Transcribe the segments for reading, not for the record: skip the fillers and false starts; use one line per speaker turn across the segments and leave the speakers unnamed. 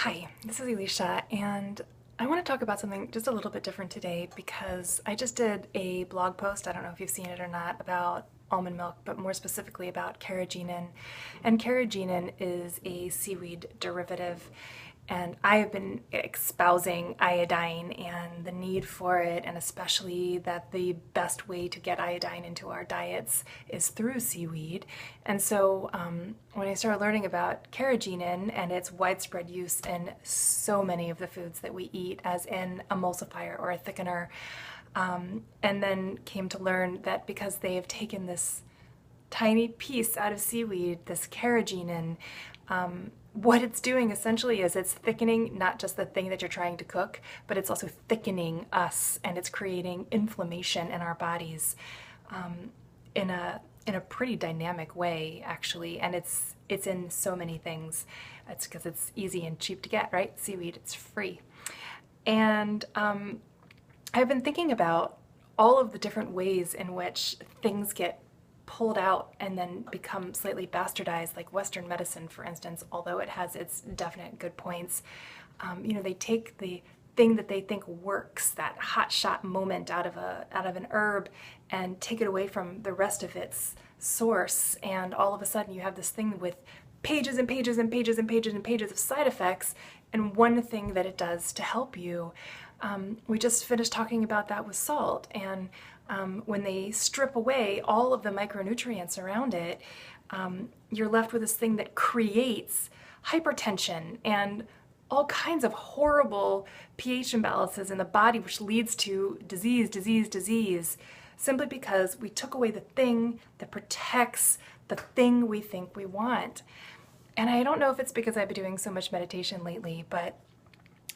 Hi, this is Alicia, and I want to talk about something just a little bit different today because I just did a blog post, I don't know if you've seen it or not, about almond milk, but more specifically about carrageenan. And carrageenan is a seaweed derivative, and I have been espousing iodine and the need for it, and especially that the best way to get iodine into our diets is through seaweed. And so when I started learning about carrageenan and its widespread use in so many of the foods that we eat as an emulsifier or a thickener, and then came to learn that because they have taken this tiny piece out of seaweed, this carrageenan, what it's doing essentially is it's thickening not just the thing that you're trying to cook, but it's also thickening us, and it's creating inflammation in our bodies in a pretty dynamic way, actually. And it's in so many things. It's because it's easy and cheap to get, right? Seaweed, it's free. And I've been thinking about all of the different ways in which things get pulled out and then become slightly bastardized, like Western medicine, for instance, although it has its definite good points. They take the thing that they think works, that hot shot moment out of an herb, and take it away from the rest of its source, and all of a sudden you have this thing with pages and pages and pages and pages and pages of side effects, and one thing that it does to help you. We just finished talking about that with salt, and when they strip away all of the micronutrients around it, you're left with this thing that creates hypertension and all kinds of horrible pH imbalances in the body, which leads to disease, simply because we took away the thing that protects the thing we think we want. And I don't know if it's because I've been doing so much meditation lately, but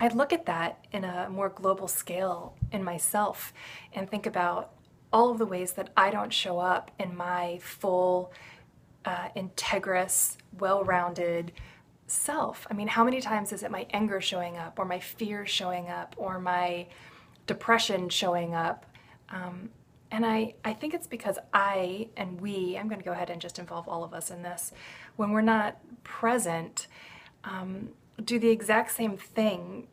I'd look at that in a more global scale in myself and think about all of the ways that I don't show up in my full, integrous, well-rounded self. I mean, how many times is it my anger showing up, or my fear showing up, or my depression showing up? And I think it's because I'm going to go ahead and just involve all of us in this, when we're not present, do the exact same thing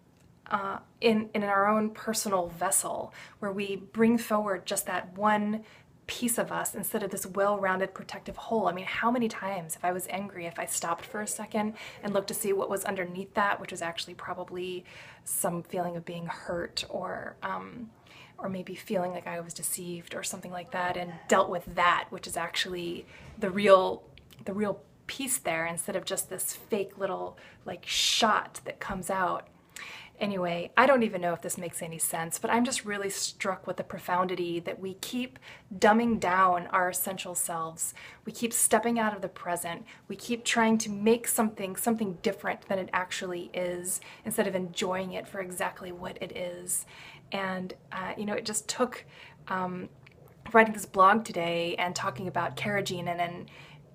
in our own personal vessel, where we bring forward just that one piece of us instead of this well-rounded protective whole. I mean, how many times, if I was angry, if I stopped for a second and looked to see what was underneath that, which was actually probably some feeling of being hurt, or maybe feeling like I was deceived or something like that, and dealt with that, which is actually the real piece there, instead of just this fake little like shot that comes out. Anyway, I don't even know if this makes any sense, but I'm just really struck with the profundity that we keep dumbing down our essential selves. We keep stepping out of the present. We keep trying to make something different than it actually is, instead of enjoying it for exactly what it is. And it just took writing this blog today and talking about carrageenan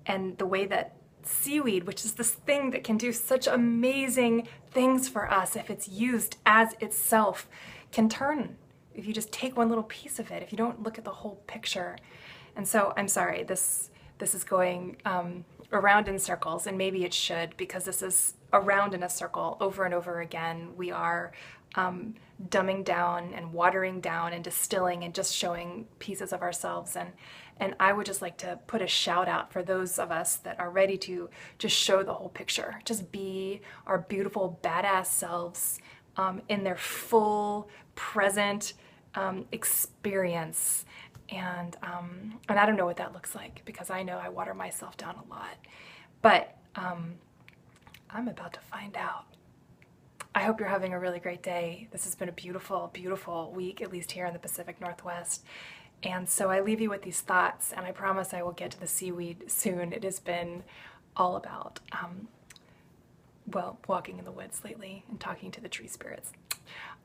and the way that seaweed, which is this thing that can do such amazing things for us if it's used as itself, can turn if you just take one little piece of it, if you don't look at the whole picture. And so I'm sorry, this is going around in circles, and maybe it should, because this is around in a circle over and over again. We are dumbing down and watering down and distilling and just showing pieces of ourselves. And I would just like to put a shout out for those of us that are ready to just show the whole picture, just be our beautiful, badass selves in their full, present experience. And I don't know what that looks like, because I know I water myself down a lot. But I'm about to find out. I hope you're having a really great day. This has been a beautiful, beautiful week, at least here in the Pacific Northwest. And so I leave you with these thoughts, and I promise I will get to the seaweed soon. It has been all about, walking in the woods lately and talking to the tree spirits.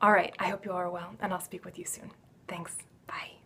All right, I hope you all are well, and I'll speak with you soon. Thanks. Bye.